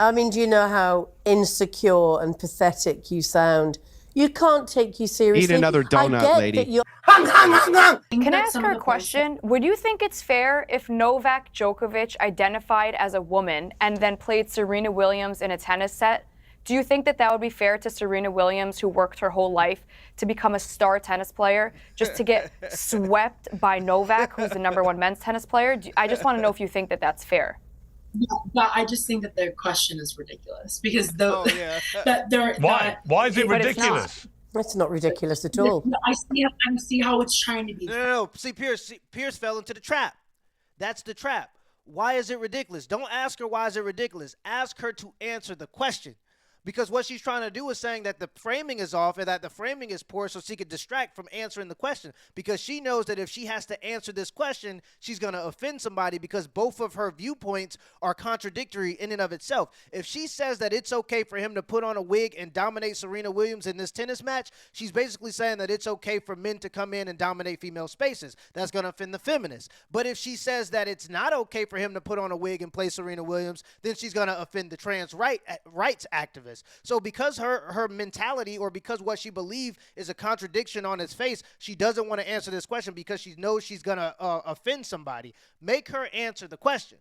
I mean, do you know how insecure and pathetic you sound? You can't take you seriously. Eat another donut, lady. Can I ask her a question? Would you think it's fair if Novak Djokovic identified as a woman and then played Serena Williams in a tennis set? Do you think that that would be fair to Serena Williams, who worked her whole life to become a star tennis player, just to get swept by Novak, who's the #1 men's tennis player? I just want to know if you think that that's fair. Yeah, I just think that the question is ridiculous because Why is it ridiculous? It's not ridiculous at all. I see how it's trying to be. No. See, Pierce fell into the trap. That's the trap. Why is it ridiculous? Don't ask her why is it ridiculous. Ask her to answer the question. Because what she's trying to do is saying that the framing is off and that the framing is poor so she could distract from answering the question. Because she knows that if she has to answer this question, she's going to offend somebody because both of her viewpoints are contradictory in and of itself. If she says that it's okay for him to put on a wig and dominate Serena Williams in this tennis match, she's basically saying that it's okay for men to come in and dominate female spaces. That's going to offend the feminists. But if she says that it's not okay for him to put on a wig and play Serena Williams, then she's going to offend the trans rights activists. So because her mentality or because what she believes is a contradiction on its face, she doesn't want to answer this question because she knows she's going to offend somebody. Make her answer the question.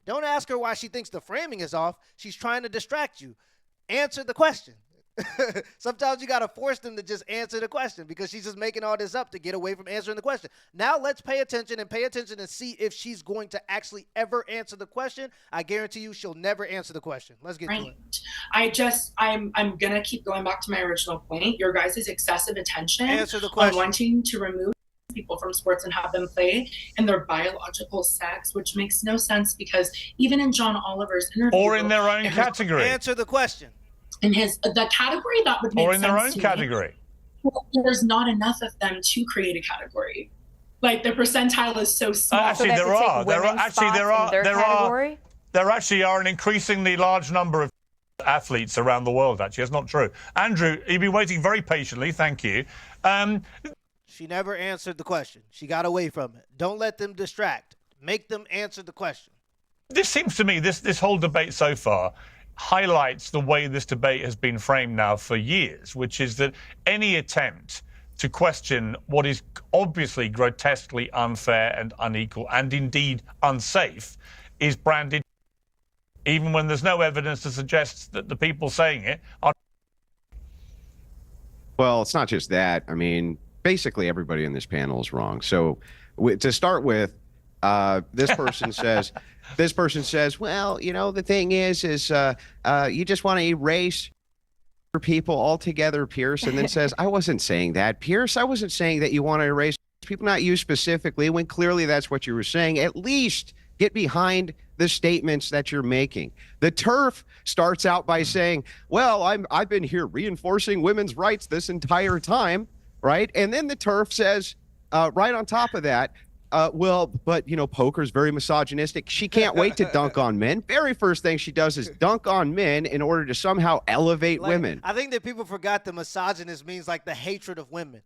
Don't ask her why she thinks the framing is off. She's trying to distract you. Answer the question. Sometimes you got to force them to just answer the question because she's just making all this up to get away from answering the question. Now let's pay attention and see if she's going to actually ever answer the question. I guarantee you she'll never answer the question. Let's get to it. I'm going to keep going back to my original point. Your guys' excessive attention on wanting to remove people from sports and have them play in their biological sex, which makes no sense because even in John Oliver's interview. Or in their own category. Answer the question. In the category that would make sense. Or in their own category. Well, there's not enough of them to create a category. Like the percentile is so small. Actually, there actually are an increasingly large number of athletes around the world. Actually, that's not true. Andrew, you've been waiting very patiently. Thank you. She never answered the question. She got away from it. Don't let them distract. Make them answer the question. This seems to me, this whole debate so far highlights the way this debate has been framed now for years, which is that any attempt to question what is obviously grotesquely unfair and unequal and indeed unsafe is branded, even when there's no evidence to suggest that the people saying it are. Well, it's not just that. I mean, basically everybody in this panel is wrong. So to start with, this person says, well, you know, the thing is you just want to erase people altogether, Pierce, and then says, I wasn't saying that, Pierce. I wasn't saying that you want to erase people, not you specifically, when clearly that's what you were saying. At least get behind the statements that you're making. The TERF starts out by saying, well, I've been here reinforcing women's rights this entire time, right? And then the TERF says, right on top of that, well, but, you know, poker's very misogynistic. She can't wait to dunk on men. Very first thing she does is dunk on men in order to somehow elevate women. I think that people forgot the misogynist means like the hatred of women.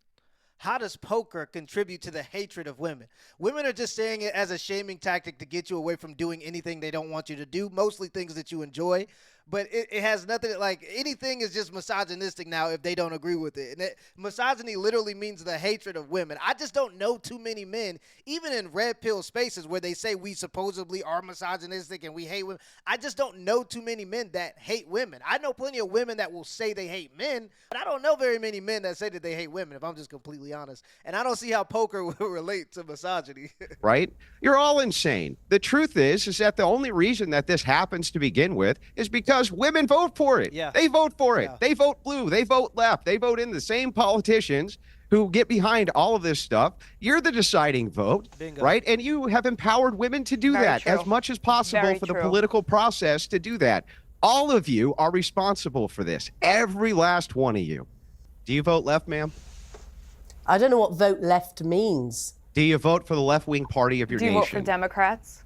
How does poker contribute to the hatred of women? Women are just saying it as a shaming tactic to get you away from doing anything they don't want you to do, mostly things that you enjoy. But it has nothing, like anything is just misogynistic now if they don't agree with it. And misogyny literally means the hatred of women. I just don't know too many men, even in red pill spaces where they say we supposedly are misogynistic and we hate women. I just don't know too many men that hate women. I know plenty of women that will say they hate men, but I don't know very many men that say that they hate women, if I'm just completely honest. And I don't see how poker will relate to misogyny. Right? You're all insane. The truth is that the only reason that this happens to begin with is because women vote for it. Yeah. They vote for it. Yeah. They vote blue. They vote left. They vote in the same politicians who get behind all of this stuff. You're the deciding vote, Bingo. right? And you have empowered women to do that as much as possible for the political process to do that. All of you are responsible for this. Every last one of you. Do you vote left, ma'am? I don't know what vote left means. Do you vote for the left-wing party of your nation? Do you vote for Democrats?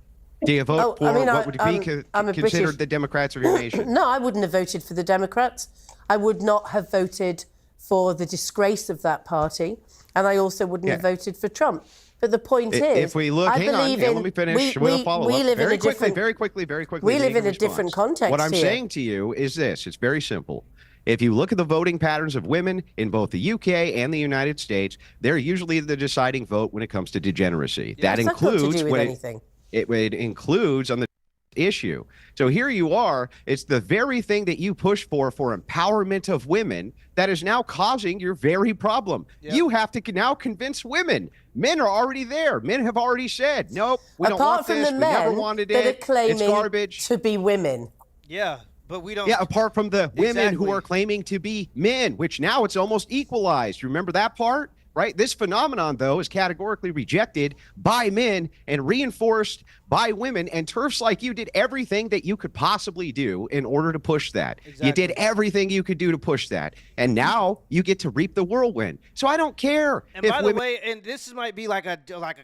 Do you vote for what would be considered British... the Democrats of your nation? No, I wouldn't have voted for the Democrats. I would not have voted for the disgrace of that party. And I also wouldn't have voted for Trump. But the point is, if we look, I hang on, believe let me finish. We'll follow we up live very in a quickly, different, very quickly, very quickly. We live make in a different response. context What I'm here. saying to you is this: it's very simple. If you look at the voting patterns of women in both the UK and the United States, they're usually the deciding vote when it comes to degeneracy. That What's that got to includes do with when anything? it includes on the issue. So here you are. It's the very thing that you push for empowerment of women that is now causing your very problem. Yep. You have to now convince women. Men are already there. Men have already said, nope, we don't want Apart from this. the We never men wanted that are it. It's claiming garbage. to be women. Yeah, but we don't. Yeah, apart from the women Exactly. who are claiming to be men, which now it's almost equalized. You remember that part? Right? This phenomenon, though, is categorically rejected by men and reinforced by women. And TERFs like you did everything that you could possibly do in order to push that. Exactly. You did everything you could do to push that. And now you get to reap the whirlwind. So I don't care. And if by the women way, and this might be like a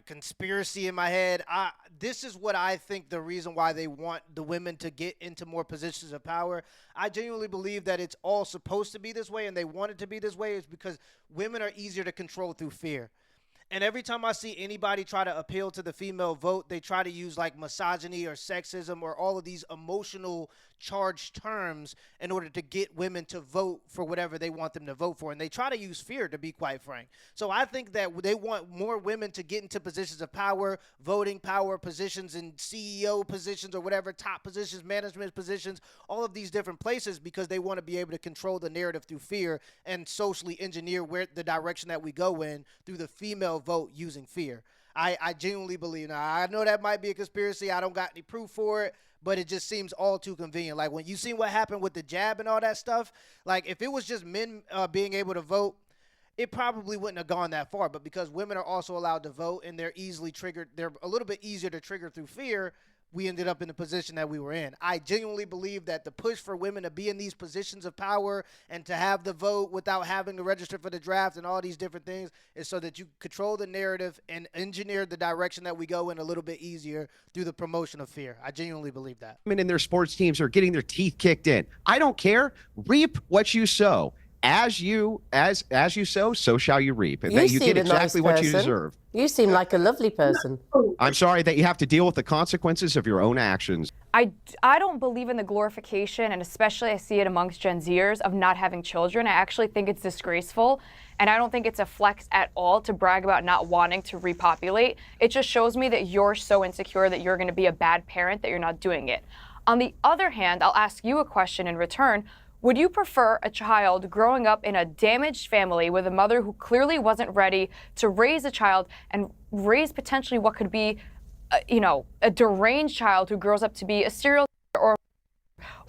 conspiracy in my head. This is what I think the reason why they want the women to get into more positions of power. I genuinely believe that it's all supposed to be this way, and they want it to be this way is because women are easier to control through fear. And every time I see anybody try to appeal to the female vote, they try to use like misogyny or sexism or all of these emotional charged terms in order to get women to vote for whatever they want them to vote for. And they try to use fear, to be quite frank. So I think that they want more women to get into positions of power, voting power, positions in CEO positions or whatever, top positions, management positions, all of these different places because they want to be able to control the narrative through fear and socially engineer where the direction that we go in through the female vote using fear. I genuinely believe. Now, I know that might be a conspiracy. I don't got any proof for it, but it just seems all too convenient. Like when you see what happened with the jab and all that stuff, like if it was just men being able to vote, it probably wouldn't have gone that far. But because women are also allowed to vote and they're easily triggered, they're a little bit easier to trigger through fear, we ended up in the position that we were in. I genuinely believe that the push for women to be in these positions of power and to have the vote without having to register for the draft and all these different things is so that you control the narrative and engineer the direction that we go in a little bit easier through the promotion of fear. I genuinely believe that. women in their sports teams are getting their teeth kicked in. I don't care. Reap what you sow. As you sow, so shall you reap. And You that you seem get a exactly nice what you person. deserve. You seem like a lovely person. I'm sorry that you have to deal with the consequences of your own actions. I don't believe in the glorification, and especially I see it amongst Gen Zers, of not having children. I actually think it's disgraceful, and I don't think it's a flex at all to brag about not wanting to repopulate. It just shows me that you're so insecure that you're going to be a bad parent that you're not doing it. On the other hand, I'll ask you a question in return. Would you prefer a child growing up in a damaged family with a mother who clearly wasn't ready to raise a child and raise potentially what could be, a deranged child who grows up to be a serial killer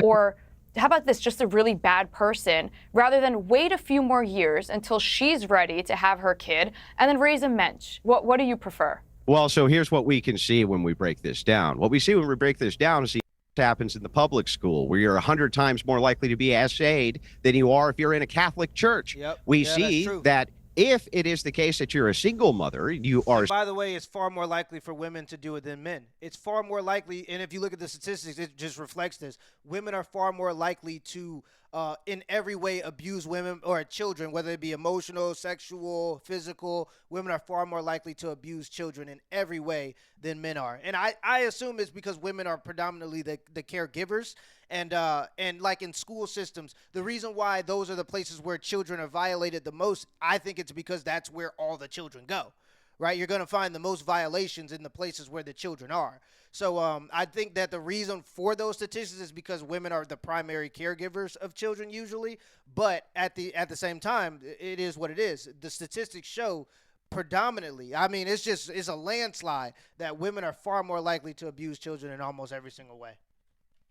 or how about this, just a really bad person, rather than wait a few more years until she's ready to have her kid and then raise a mensch? What do you prefer? Well, so here's what we can see when we break this down. What we see when we break this down is the happens in the public school, where you're 100 times more likely to be essayed than you are if you're in a Catholic church. Yep. We Yeah, that's see true. that if it is the case that you're a single mother, you are. And by the way, it's far more likely for women to do it than men. It's far more likely, and if you look at the statistics, it just reflects this. Women are far more likely to, in every way, abuse women or children, whether it be emotional, sexual, physical. Women are far more likely to abuse children in every way than men are. And I assume it's because women are predominantly the caregivers. And like in school systems, the reason why those are the places where children are violated the most, I think it's because that's where all the children go, right? You're going to find the most violations in the places where the children are. So I think that the reason for those statistics is because women are the primary caregivers of children usually. But at the same time, it is what it is. The statistics show predominantly, I mean, it's a landslide that women are far more likely to abuse children in almost every single way.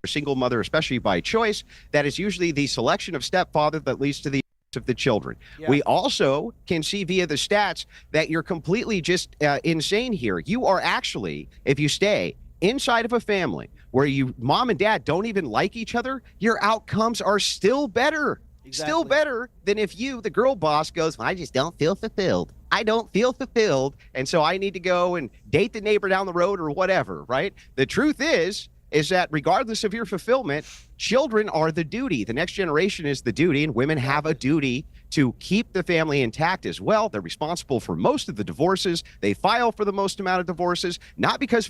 Single mother, especially by choice, that is usually the selection of stepfather that leads to the of the children. Yeah. We also can see via the stats that you're completely just insane here. You are actually, if you stay inside of a family where you mom and dad don't even like each other, your outcomes are still better. Exactly. Still better than if you, the girl boss, goes, I just don't feel fulfilled. I don't feel fulfilled, and so I need to go and date the neighbor down the road or whatever, right? The truth is is that regardless of your fulfillment, children are the duty. The next generation is the duty, and women have a duty to keep the family intact as well. They're responsible for most of the divorces. They file for the most amount of divorces, not because,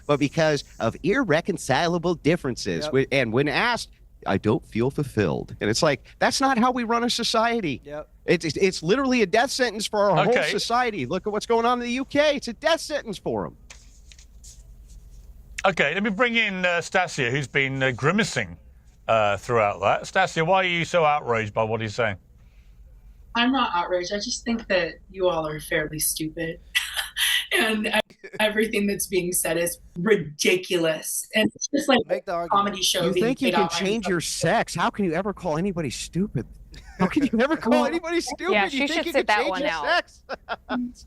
but because of irreconcilable differences. Yep. And when asked, I don't feel fulfilled. And it's like, that's not how we run a society. Yep. It's literally a death sentence for our whole Okay. society. Look at what's going on in the UK. It's a death sentence for them. Okay, let me bring in Stasia, who's been grimacing throughout that. Stasia, why are you so outraged by what he's saying? I'm not outraged. I just think that you all are fairly stupid. And everything that's being said is ridiculous. And it's just like Make the a argument. comedy show. You being think you played can out by change your sex? How can you ever call anybody stupid? How can you ever call anybody stupid? Yeah, You she think should you sit can that change one your out. sex?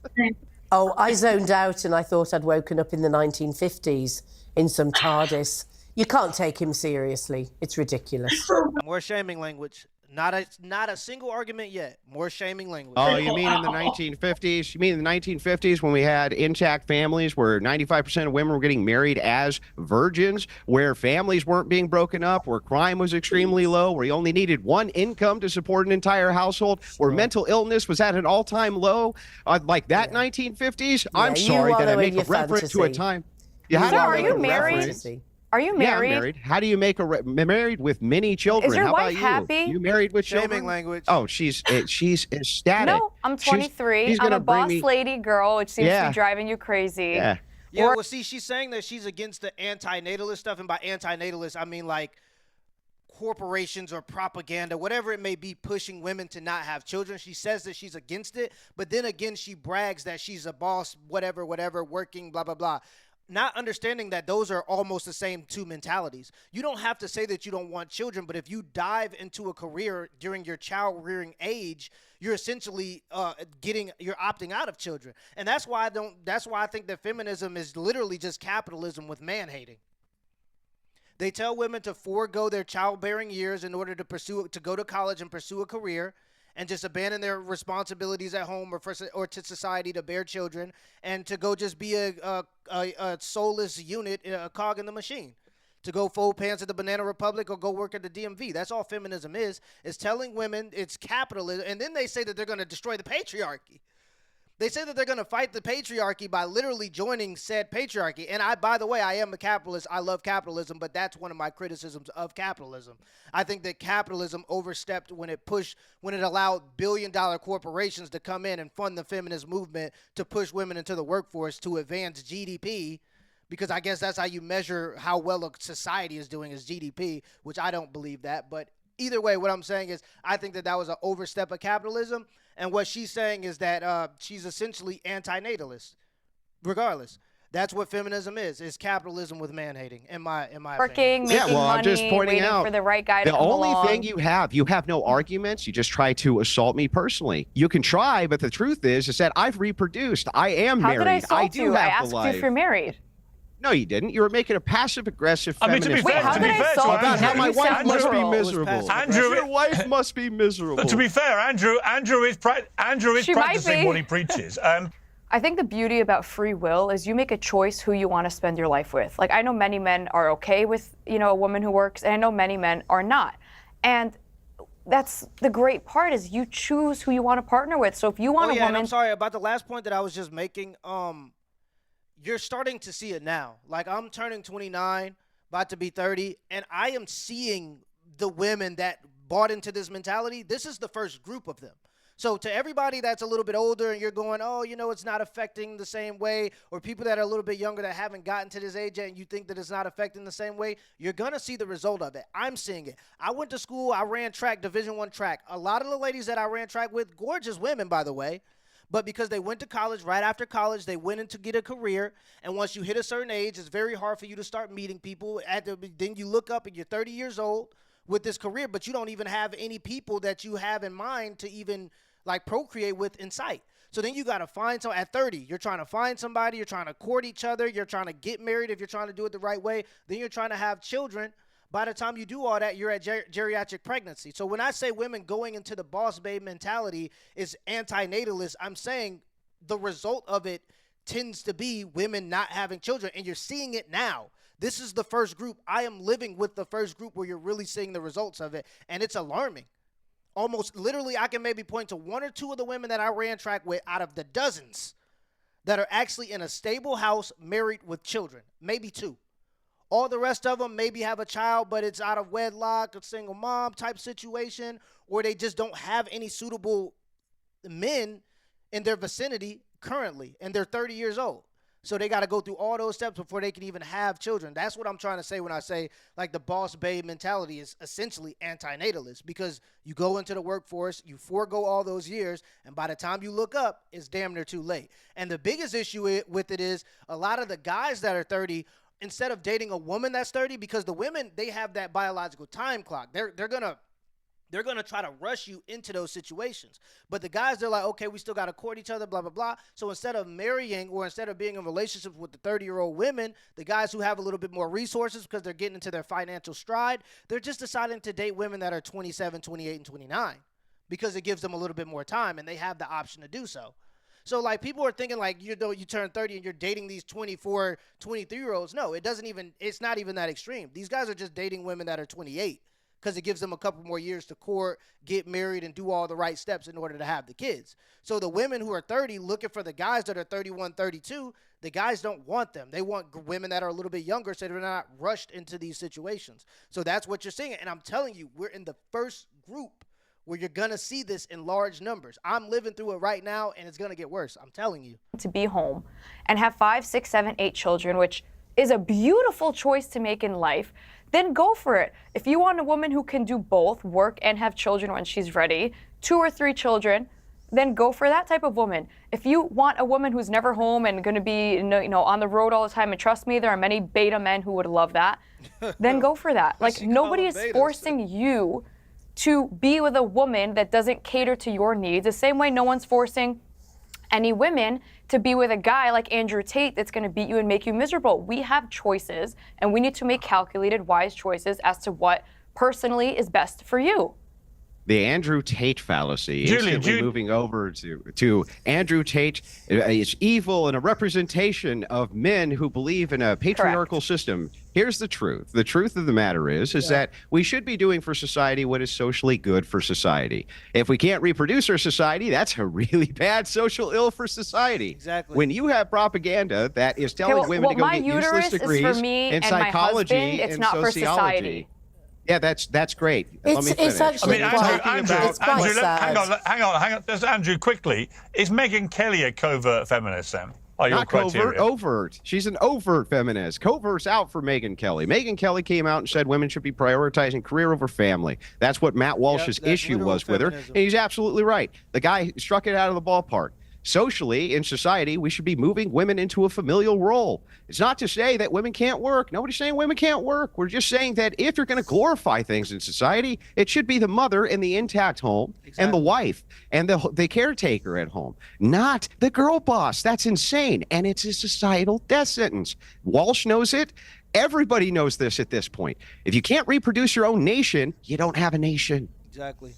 Oh, I zoned out and I thought I'd woken up in the 1950s in some TARDIS. You can't take him seriously. It's ridiculous. More shaming language. Not a single argument yet. More shaming language. Oh, you mean in the 1950s? You mean in the 1950s when we had intact families where 95% of women were getting married as virgins, where families weren't being broken up, where crime was extremely low, where you only needed one income to support an entire household, where mental illness was at an all-time low? Like that 1950s? I'm you sorry that I wallow in make a your reference to a fantasy. time. How Sir, are you married? Fantasy. Are you Yeah, I'm married? married. How do you make married with many children? Is your How wife about you? happy? You married with Shaming children? language. Oh, she's ecstatic. No, I'm 23. she's I'm gonna a bring boss me- lady girl, which seems to Yeah. be driving you crazy. Yeah. Yeah, Or- well, see, she's saying that she's against the anti-natalist stuff, and by anti-natalist, I mean like corporations or propaganda, whatever it may be, pushing women to not have children. She says that she's against it, but then again, she brags that she's a boss, whatever, working, blah, blah, blah. Not understanding that those are almost the same two mentalities. You don't have to say that you don't want children, but if you dive into a career during your child rearing age, you're essentially you're opting out of children. And that's why I think that feminism is literally just capitalism with man hating. They tell women to forego their childbearing years in order to go to college and pursue a career, and just abandon their responsibilities at home or to society to bear children, and to go just be a soulless unit, a cog in the machine, to go fold pants at the Banana Republic or go work at the DMV. That's all feminism is telling women it's capitalism, and then they say that they're going to destroy the patriarchy. They say that they're going to fight the patriarchy by literally joining said patriarchy. And by the way, I am a capitalist. I love capitalism, but that's one of my criticisms of capitalism. I think that capitalism overstepped when it allowed billion-dollar corporations to come in and fund the feminist movement to push women into the workforce to advance GDP, because I guess that's how you measure how well a society is doing is GDP, which I don't believe that. But either way, what I'm saying is I think that was an overstep of capitalism. And what she's saying is that she's essentially anti-natalist. Regardless, that's what feminism is capitalism with man-hating, in my opinion. Working, making Yeah, well, I'm money, just pointing waiting out for the right guy to the come only along. thing you have no arguments. You just try to assault me personally. You can try, but the truth is that I've reproduced. I am How married. did I assault do you? have I the asked you life. if you're married. No, you didn't. You were making a passive-aggressive I mean, to feminist be fair, Wait, how to did be I fair to assault you? about how my You wife sound must be literal. miserable. Andrew- Your wife must be miserable. To be fair, Andrew is She might practicing be. what he preaches. I think the beauty about free will is you make a choice who you want to spend your life with. Like, I know many men are okay with, a woman who works, and I know many men are not. And that's the great part, is you choose who you want to partner with. So if you want a And woman, I'm sorry about the last point that I was just making. You're starting to see it now. Like, I'm turning 29, about to be 30, and I am seeing the women that bought into this mentality. This is the first group of them. So to everybody that's a little bit older and you're going, oh, it's not affecting the same way, or people that are a little bit younger that haven't gotten to this age yet and you think that it's not affecting the same way, you're going to see the result of it. I'm seeing it. I went to school. I ran track, Division I track. A lot of the ladies that I ran track with, gorgeous women, by the way, but because they went to college, right after college, they went in to get a career. And once you hit a certain age, it's very hard for you to start meeting people. Then you look up and you're 30 years old with this career, but you don't even have any people that you have in mind to even procreate with in sight. So then you got to find at 30, you're trying to find somebody, you're trying to court each other, you're trying to get married if you're trying to do it the right way, then you're trying to have children. By the time you do all that, you're at geriatric pregnancy. So when I say women going into the boss babe mentality is anti-natalist, I'm saying the result of it tends to be women not having children. And you're seeing it now. This is the first group. I am living with the first group where you're really seeing the results of it, and it's alarming. Almost literally, I can maybe point to one or two of the women that I ran track with out of the dozens that are actually in a stable house, married with children, maybe two. All the rest of them maybe have a child, but it's out of wedlock, a single mom type situation, or they just don't have any suitable men in their vicinity currently, and they're 30 years old. So they got to go through all those steps before they can even have children. That's what I'm trying to say when I say, like, the boss babe mentality is essentially anti-natalist, because you go into the workforce, you forego all those years, and by the time you look up, it's damn near too late. And the biggest issue with it is a lot of the guys that are 30, instead of dating a woman that's 30, because the women, they have that biological time clock. They're going to try to rush you into those situations. But the guys, they're like, okay, we still got to court each other, blah, blah, blah. So instead of marrying or instead of being in relationships with the 30-year-old women, the guys who have a little bit more resources because they're getting into their financial stride, they're just deciding to date women that are 27, 28, and 29 because it gives them a little bit more time and they have the option to do so. So, like, people are thinking, like, you turn 30 and you're dating these 24, 23-year-olds. No, it's not even that extreme. These guys are just dating women that are 28. Because it gives them a couple more years to court, get married, and do all the right steps in order to have the kids. So the women who are 30 looking for the guys that are 31, 32, the guys don't want them. They want women that are a little bit younger so they're not rushed into these situations. So that's what you're seeing. And I'm telling you, we're in the first group where you're going to see this in large numbers. I'm living through it right now, and it's going to get worse. I'm telling you. To be home and have 5, 6, 7, 8 children, which is a beautiful choice to make in life, then go for it. If you want a woman who can do both, work and have children when she's ready, 2 or 3 children, then go for that type of woman. If you want a woman who's never home and going to be, on the road all the time, and trust me, there are many beta men who would love that, then go for that. Like, nobody is forcing you to be with a woman that doesn't cater to your needs. The same way no one's forcing any women to be with a guy like Andrew Tate that's going to beat you and make you miserable. We have choices, and we need to make calculated, wise choices as to what personally is best for you. The Andrew Tate fallacy, instantly moving over to Andrew Tate is evil and a representation of men who believe in a patriarchal system. Here's the truth. The truth of the matter is that we should be doing for society what is socially good for society. If we can't reproduce our society, that's a really bad social ill for society. Exactly. When you have propaganda that is telling women to go get useless degrees in psychology and sociology. Yeah, that's great. Let me finish. It's actually Andrew, hang on. There's Andrew, quickly. Is Megyn Kelly a covert feminist then? Not covert, overt. She's an overt feminist. Covert's out for Megyn Kelly. Megyn Kelly came out and said women should be prioritizing career over family. That's what Matt Walsh's issue was with her. And he's absolutely right. The guy struck it out of the ballpark. Socially, in society, we should be moving women into a familial role. It's not to say that women can't work. Nobody's saying women can't work. We're just saying that if you're going to glorify things in society, it should be the mother in the intact home and the wife and the caretaker at home, not the girl boss. That's insane. And it's a societal death sentence. Walsh knows it. Everybody knows this at this point. If you can't reproduce your own nation, you don't have a nation. Exactly.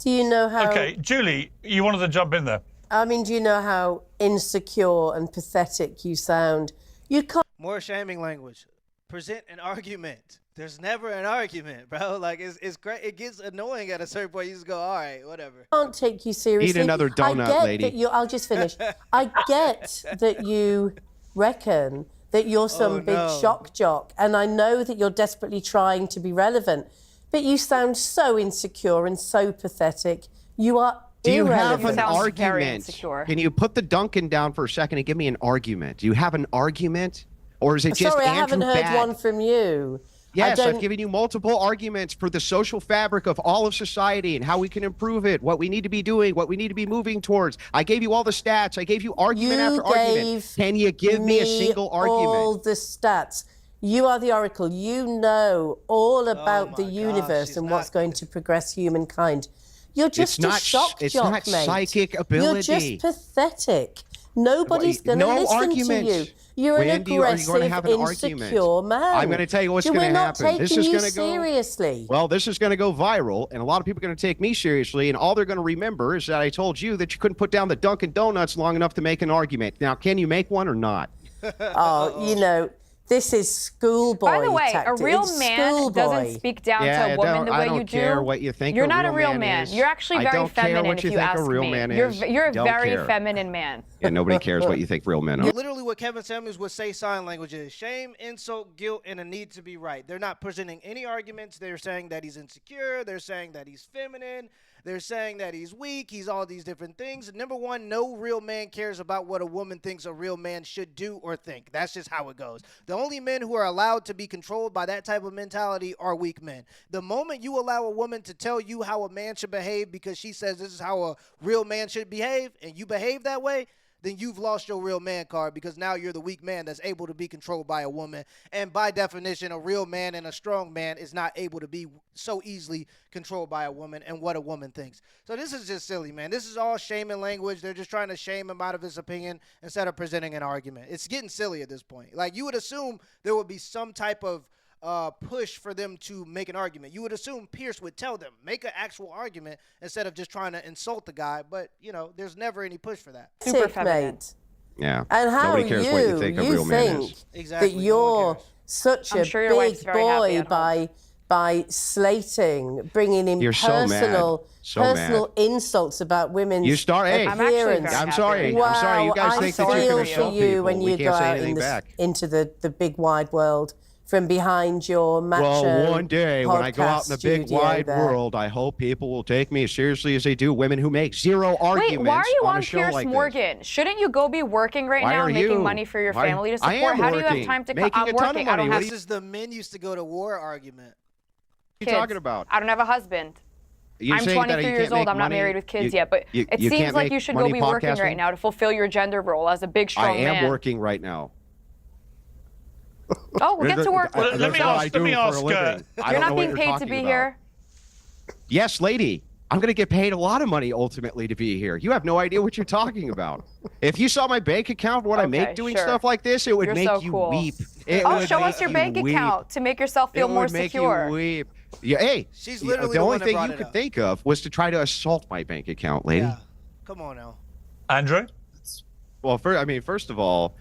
Do you know how... Okay, Julie, you wanted to jump in there. I mean, do you know how insecure and pathetic you sound? You can't... More shaming language. Present an argument. There's never an argument, bro. Like, it's great. It gets annoying at a certain point. You just go, all right, whatever. Can't take you seriously. Eat another donut, lady. I'll just finish. I get that you reckon that you're some big shock jock, and I know that you're desperately trying to be relevant, but you sound so insecure and so pathetic. You are... Do you have an argument? Can you put the Duncan down for a second and give me an argument? Do you have an argument? Or is it just Sorry, Andrew I haven't heard bad? one from you. Yes, I've given you multiple arguments for the social fabric of all of society and how we can improve it, what we need to be doing, what we need to be moving towards. I gave you all the stats. I gave you argument after argument. Can you give me a single argument? All the stats. You are the oracle. You know all about the universe and what's going to progress humankind. You're just a shock jock, mate. It's not psychic ability. You're just pathetic. Nobody's going to listen to you. You're an aggressive, insecure man. I'm going to tell you what's going to happen. We're not taking you seriously. Well, this is going to go viral, and a lot of people are going to take me seriously, and all they're going to remember is that I told you that you couldn't put down the Dunkin' Donuts long enough to make an argument. Now, can you make one or not? Oh, This is schoolboy By the way, tactic. a real It's man schoolboy. doesn't speak down to a woman the way you do. I don't care what you think You're a not real a real man man. is. You're actually I very don't care feminine what if you you think ask a real me. man You're is. a Don't very care. feminine man. Yeah, nobody cares what you think real men are. Literally what Kevin Samuels would say sign language is shame, insult, guilt, and a need to be right. They're not presenting any arguments. They're saying that he's insecure. They're saying that he's feminine. They're saying that he's weak. He's all these different things. Number one, no real man cares about what a woman thinks a real man should do or think. That's just how it goes. The only men who are allowed to be controlled by that type of mentality are weak men. The moment you allow a woman to tell you how a man should behave because she says this is how a real man should behave and you behave that way, then you've lost your real man card because now you're the weak man that's able to be controlled by a woman. And by definition, a real man and a strong man is not able to be so easily controlled by a woman and what a woman thinks. So this is just silly, man. This is all shaming language. They're just trying to shame him out of his opinion instead of presenting an argument. It's getting silly at this point. Like, you would assume there would be some type of push for them to make an argument. You would assume Pierce would tell them, make an actual argument instead of just trying to insult the guy. But, you know, there's never any push for that. Super feminine. Yeah. And how Nobody cares what you think a real man is. Exactly. that No one you're cares. such I'm a sure your wife's big very happy boy at home. by slating, bringing in You're so mad. personal insults about women's You start. Hey, I'm actually very appearance. I'm happy. sorry. Wow, I'm sorry. You guys I think that you can feel insult for you people. when We you can't go say out anything back. into the big wide world from behind your macho Well, one day when I go out in the big podcast wide studio there. world, I hope people will take me as seriously as they do women who make zero arguments Wait, why are you on a on show Pierce like this. Morgan? Shouldn't you go be working right Why now are and making you? money for your Why- family to I support? am How do you have working, time to making I'm a ton of working. I don't money. have This is the men used to go to war argument. What are you kids. talking about? I don't have a husband. You're I'm saying that 23 you years can't old. make I'm not money? married with kids You- yet, but you it can't seems like make you should go money be working podcasting? right now to fulfill your gender role as a big, I strong am man. working right now. Oh, we'll get to work. Well, let me ask, You're not being paid to be here. Yes, lady. I'm going to get paid a lot of money ultimately to be here. You have no idea what you're talking about. If you saw my bank account, what I make Okay, doing sure. stuff like this, it would You're make so you cool. weep. It Oh, would show make us your you bank weep. account to make yourself feel It more would make secure. you weep. Yeah, hey, She's literally the the only one that thing brought you it could up. think of was to try to assault my bank account, lady. Yeah. Come on now. Andrew? Well, first of all,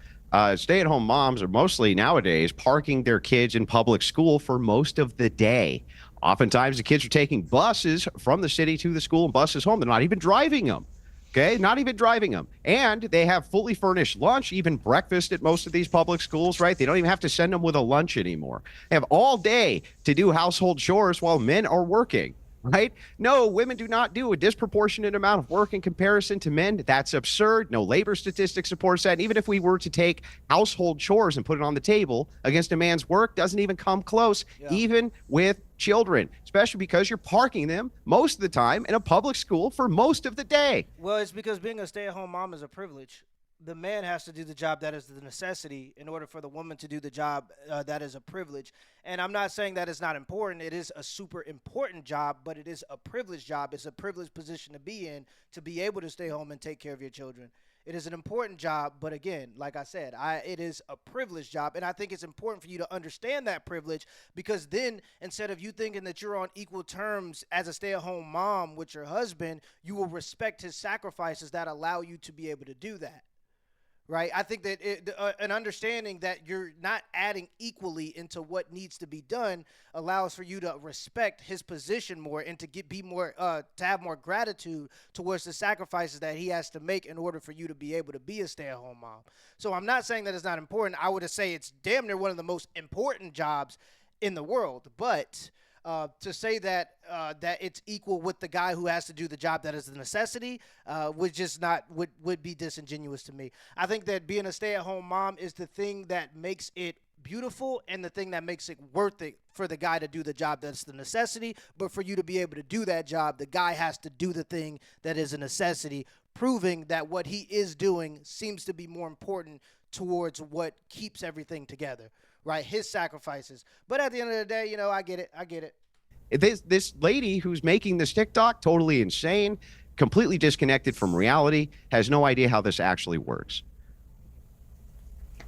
stay-at-home moms are mostly nowadays parking their kids in public school for most of the day. Oftentimes, the kids are taking buses from the city to the school and buses home. They're not even driving them. Okay, not even driving them. And they have fully furnished lunch, even breakfast at most of these public schools, right? They don't even have to send them with a lunch anymore. They have all day to do household chores while men are working. Right? No, women do not do a disproportionate amount of work in comparison to men. That's absurd. No labor statistic supports that. And even if we were to take household chores and put it on the table against a man's work, doesn't even come close, even with children, especially because you're parking them most of the time in a public school for most of the day. Well, it's because being a stay-at-home mom is a privilege. The man has to do the job that is the necessity in order for the woman to do the job that is a privilege. And I'm not saying that it's not important. It is a super important job, but it is a privileged job. It's a privileged position to be in, to be able to stay home and take care of your children. It is an important job, but again, like I said, it is a privileged job, and I think it's important for you to understand that privilege, because then instead of you thinking that you're on equal terms as a stay-at-home mom with your husband, you will respect his sacrifices that allow you to be able to do that. Right? I think that an understanding that you're not adding equally into what needs to be done allows for you to respect his position more and to to have more gratitude towards the sacrifices that he has to make in order for you to be able to be a stay-at-home mom. So I'm not saying that it's not important. I would say it's damn near one of the most important jobs in the world, but to say that that it's equal with the guy who has to do the job that is the necessity would be disingenuous to me. I think that being a stay-at-home mom is the thing that makes it beautiful and the thing that makes it worth it for the guy to do the job that's the necessity. But for you to be able to do that job, the guy has to do the thing that is a necessity, proving that what he is doing seems to be more important towards what keeps everything together. Right, his sacrifices. But at the end of the day, I get it. This lady who's making this TikTok, totally insane, completely disconnected from reality, has no idea how this actually works.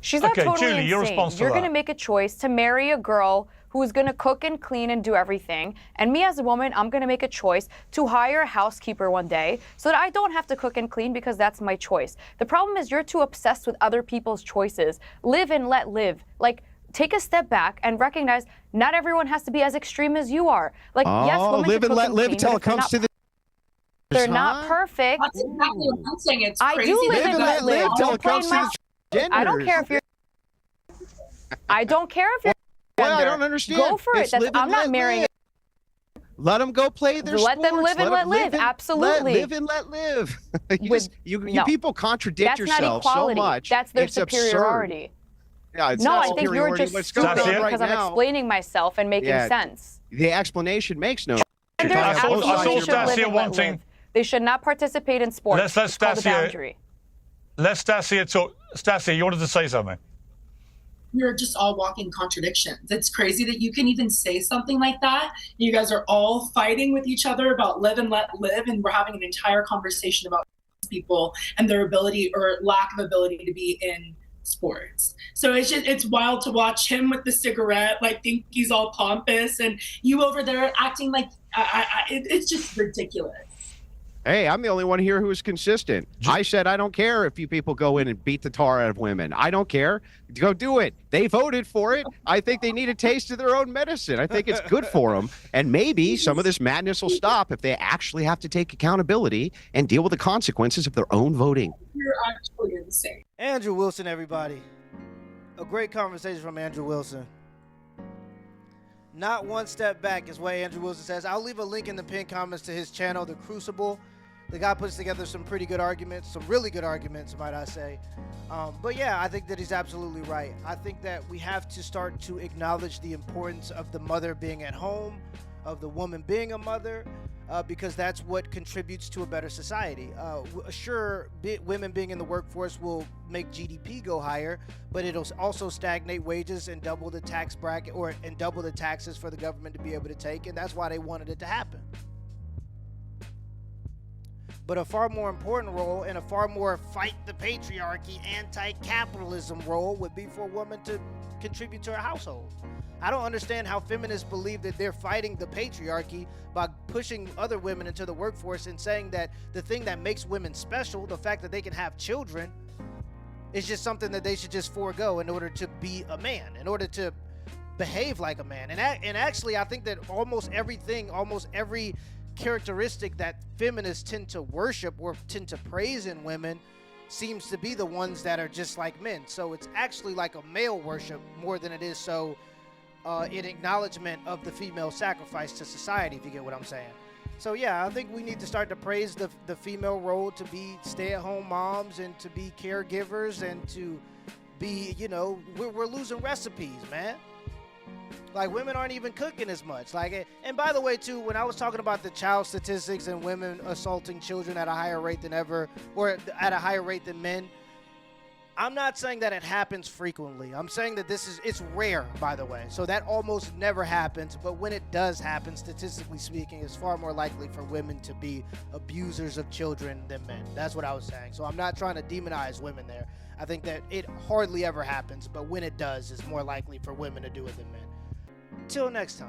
She's not Okay, totally Julie, insane. your response to You're that. going to make a choice to marry a girl who's going to cook and clean and do everything. And me as a woman, I'm going to make a choice to hire a housekeeper one day so that I don't have to cook and clean because that's my choice. The problem is you're too obsessed with other people's choices. Live and let live. Like, take a step back and recognize not everyone has to be as extreme as you are. Like, yes, women live should and cook let and live clean, until but it if they're comes not to the. they're not perfect. That's exactly what I'm saying. It's I crazy. do that live and you let guys live. all till Don't it comes play to my the genders. I don't care if you're I don't care if you're Well, I gender. don't understand. Go for It's it. live and I'm not let marrying live. Let them go play their Let sports. them live and let live. Absolutely. Live and let live. You no. people contradict That's not yourselves equality. so much. That's their it's superiority. Absurd. Yeah, it's No, not I think you're superiority. just What's stupid going on because right I'm now, explaining myself and making sense. the explanation makes no sense. Genders I saw absolutely should live Stasia and let wanting. live. They should not participate in sports. Let It's called a Stasia. boundary. Let Stasia talk. Stasia, you wanted to say something. You're just all walking contradictions. It's crazy that you can even say something like that. You guys are all fighting with each other about live and let live, and we're having an entire conversation about people and their ability or lack of ability to be in sports. So it's wild to watch him with the cigarette, like think he's all pompous, and you over there acting like it's just ridiculous. Hey, I'm the only one here who is consistent. I said I don't care if you people go in and beat the tar out of women. I don't care. Go do it. They voted for it. I think they need a taste of their own medicine. I think it's good for them. And maybe some of this madness will stop if they actually have to take accountability and deal with the consequences of their own voting. You're actually insane. Andrew Wilson, everybody. A great conversation from Andrew Wilson. Not one step back is what Andrew Wilson says. I'll leave a link in the pinned comments to his channel, The Crucible. The guy puts together some pretty good arguments, some really good arguments, might I say. But yeah, I think that he's absolutely right. I think that we have to start to acknowledge the importance of the mother being at home, of the woman being a mother, because that's what contributes to a better society. Sure, women being in the workforce will make GDP go higher, but it'll also stagnate wages and double the tax bracket and double the taxes for the government to be able to take, and that's why they wanted it to happen. But a far more important role and a far more fight the patriarchy, anti-capitalism role would be for a woman to contribute to her household. I don't understand how feminists believe that they're fighting the patriarchy by pushing other women into the workforce and saying that the thing that makes women special, the fact that they can have children, is just something that they should just forego in order to be a man, in order to behave like a man. And actually, I think that almost every characteristic that feminists tend to worship or tend to praise in women seems to be the ones that are just like men. So it's actually like a male worship more than it is so in acknowledgement of the female sacrifice to society, if you get what I'm saying. So yeah, I think we need to start to praise the female role to be stay-at-home moms and to be caregivers and to be, we're losing recipes, man. Like, women aren't even cooking as much. Like, and by the way, too, when I was talking about the child statistics and women assaulting children at a higher rate than ever, or at a higher rate than men, I'm not saying that it happens frequently. I'm saying that it's rare, by the way. So that almost never happens. But when it does happen, statistically speaking, it's far more likely for women to be abusers of children than men. That's what I was saying. So I'm not trying to demonize women there. I think that it hardly ever happens, but when it does, it's more likely for women to do it than men. Till next time.